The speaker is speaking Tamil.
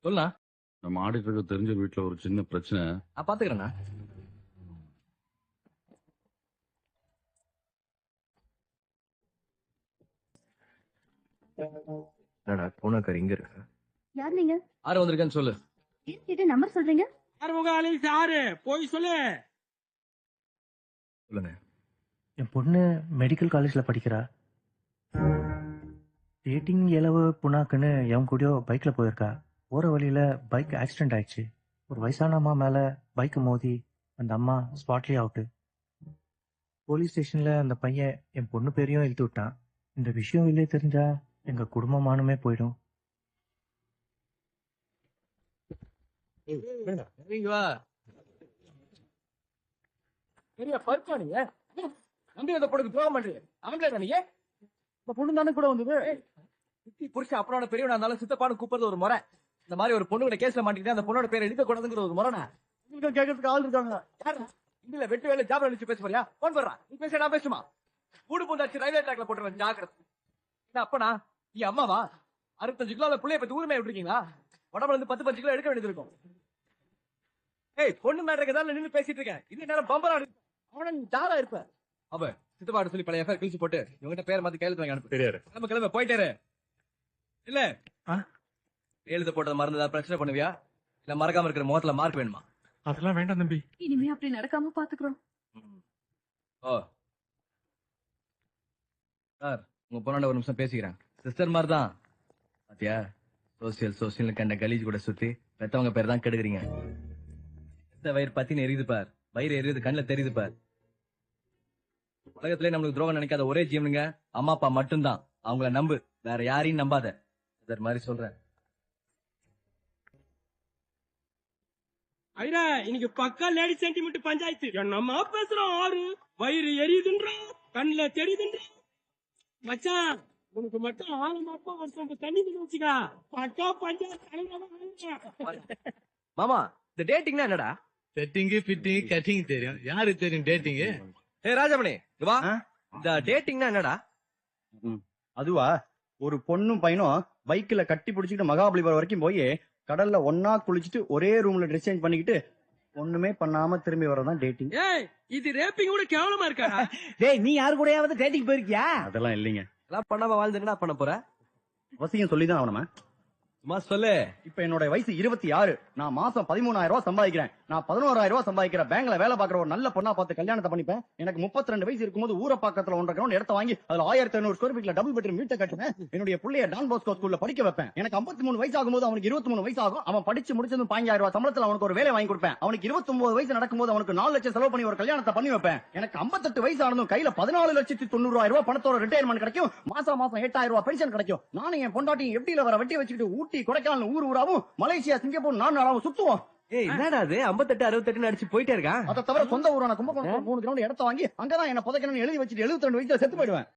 சொல்லா நம்ம ஆடிட்டருக்கு தெரிஞ்ச வீட்டுல ஒரு சின்ன பிரச்சனை. நான் பாத்துக்கிறேண்ணா. என்னடா பூனாக்கார் இங்க இருக்கு? யார் நீங்க? யாரு வந்திருக்கேன்னு சொல்லு. ஏன் கேட்டு நம்பர் சொல்றீங்க? யாரு போய் சொல்லு. சொல்லுங்க. என் பொண்ணு மெடிக்கல் காலேஜில் படிக்கிறா. டேட்டிங் இளவு புண்ணாக்குன்னு எவன் கூடயோ பைக்கில் போயிருக்கா. போகிற வழியில் பைக் ஆக்சிடென்ட் ஆயிடுச்சு. ஒரு வயசான அம்மா மேலே பைக்கை மோதி அந்த அம்மா ஸ்பாட்லேயே அவுட்டு. போலீஸ் ஸ்டேஷனில் அந்த பையன் என் பொண்ணு பேரையும் இழுத்து விட்டான். இந்த விஷயம் வெளியே தெரிஞ்சா எங்கள் குடும்பமானுமே போயிடும். இங்க வா. பெரிய பருப்பா நீங்க நம்பி அந்த பொண்ணுக்கு துரோகம் பண்றீங்க. அவங்களே நீங்க இந்த பொண்ணு தானே கூட வந்தது. சித்தி புருஷன் அப்புறம் பெரியவனா இருந்தாலும் சித்தப்பான்னு கூப்பிடுறது ஒரு முறை. இந்த மாதிரி ஒரு பொண்ணு கேஸ்ல மாட்டிக்கிட்டு அந்த பொண்ணோட பேரை எடுக்க கூடாதுங்கிற ஒரு முறைனா உங்களுக்கு கேட்கறதுக்கு ஆள் இருக்காங்க. யாரு இல்ல வெட்டு வேலை ஜாப் அடிச்சு பேச போறியா? போன் பண்றா. நீ பேச நான் பேசுமா? கூடு பூந்தாச்சு ரயில்வே ட்ராக்ல போட்டுருவேன் ஜாக்கிரதை. என்ன அப்பனா நீ அம்மாவா? 65 கிலோ பிள்ளைய பத்தி ஊருமே விட்டுருக்கீங்களா? உடம்புல இருந்து 10 கிலோ எடுக்க வேண்டியது இருக்கும். ஏய் பொண்ணு மேட்டருக்கு தான் நின்னு பேசிட்டு இருக்கேன். இது நேரம் பம்பரா அவன நீ ஜாரா இருப்ப. அவ சித்தப்பாடு சொல்லி பழைய எஃப்ஐஆர் கிழிச்சு போட்டு இவங்கிட்ட பேர் மாத்தி கையெழுத்து வாங்கி அனுப்பு. தெரியாது. நம்ம கிளம்ப போயிட்டாரு. இல்ல எழுத போட்டது மறந்ததா பிரச்சனை பண்ணுவியா? இல்ல மறக்காம இருக்கிற முகத்துல மார்க் வேணுமா? அதெல்லாம் வேண்டாம் தம்பி. இனிமே அப்படி நடக்காம பாத்துக்கிறோம். ஓ சார் உங்க பொண்ணோட ஒரு நிமிஷம் பேசிக்கிறேன். சிஸ்டர் மாதிரி தான் பாத்தியா? சோசியல் கண்ட கலீஜ் கூட சுத்தி பெத்தவங்க பேர் தான் கெடுக்குறீங்க. வயிறு பத்தின்னு எரியுது பார். வயிறு எரியுது கண்ணுல தெரியுது பார். உலகத்திலே நம்மளுக்கு துரோகம் நினைக்காத ஒரே ஜீவனுங்க அம்மா அப்பா மட்டும்தான். அவங்கள நம்பு, வேற யாரையும் நம்பாத. இதர் மாதிரி சொல்றேன். ஐயா இன்னைக்கு பக்கா லேடி சென்டிமெண்ட் பஞ்சாயத்து. என்னம்மா பேசுறோம் ஆறு வயிறு எரியுதுன்றான் கண்ணுல தெரியுதுன்றான். மச்சான் உனக்கு மட்டும் ஆழமாப்பா வருஷம் தண்ணி வச்சுக்கா பக்கா பஞ்சாயத்து. மாமா இந்த டேட்டிங்னா என்னடா? செட்டிங்கு ஃபிட்டிங் கட்டிங் தெரியும். யாருக்கு தெரியும் டேட்டிங்? ஏ ராஜமணி இங்க வா. இந்த டேட்டிங்னா என்னடா? அதுவா, ஒரு பொண்ணும் பையனும் பைக்ல கட்டி பிடிச்சிட்டு மகாபலிபுரம் வரைக்கும் போய் கடல்ல ஒன்னா குளிச்சுட்டு ஒரே ரூம்ல ட்ரெஸ் சேஞ்ச் பண்ணிக்கிட்டு ஒண்ணுமே பண்ணாம திரும்பி வரதான் டேட்டிங். ஏய் இது ரேப்பிங் கூட கேவலமா இருக்கா? டேய் நீ யாரு கூடயாவது டேட்டிங் போயிருக்கியா? அதெல்லாம் இல்லைங்க. எல்லாம் பண்ணாம வாழ்ந்து என்ன பண்ண போற? அவசியம் சொல்லிதான் ஆகணுமா? சும்மா சொல்லு. இப்ப என்னோட வயசு 26. நான் மாசம் 13,000 ரூபாய் சம்பாதிக்கிறேன். நான் 11,000 ரூபாய் சம்பாதிக்கிறேன். பேங்க்ல வேலை பாக்குற ஒரு நல்ல பொண்ணா பார்த்து கல்யாணத்தை பண்ணிப்பேன். எனக்கு 32 வயசு இருக்கும்போது ஊர பக்கத்துல 1.5 கிரவுண்ட் இடத்த வாங்கி அதுல 1500 ஸ்கொயர் ஃபீட்ல டபுள் பெட்ரூம் வீட்டை கட்டுவேன். என்னுடைய பிள்ளைய டான் பாஸ்கோ ஸ்கூல்ல படிக்க வைப்பேன். எனக்கு 53 வயசு ஆகும்போது அவனுக்கு 23 வயசு ஆகும். அவன் படிச்சு முடிச்சதும் 15,000 ரூபாய் சம்பளத்துல அவனுக்கு ஒரு வேலை வாங்கி கொடுப்பேன். அவனுக்கு 29 வயசு நடக்கும்போது அவனுக்கு 4 லட்சம் செலவு பண்ணி ஒரு கல்யாணத்தை பண்ணி வைப்பேன். எனக்கு 58 வயசு ஆனதும் கையில 14,90,000 ரூபாய் பணத்தோட ரிட்டையர்மெண்ட் கிடைக்கும். மாசம் 8,000 ரூபாய் பென்ஷன் கிடைக்கும். நானும் என் பொண்டாட்டியும் எப்படியில வர வெட்டி வச்சுக்கிட்டு ஊட்டி கொடைக்கானல் ஊர் ஊராவும் மலேசியா சிங்கப்பூர் 4 நாளாவும் சுத்துவோம். ஏய் என்னடா அது 58 68 அடிச்சு போயிட்டே இருக்கான். அதை தவிர சொந்த ஊரான கும்பகோணம் 3 கிரவுண்ட் இடத்த வாங்கி அங்கதான் என்ன புதைக்கணும்னு எழுதி வச்சுட்டு 72 வயசுல செத்து போயிடுவேன்.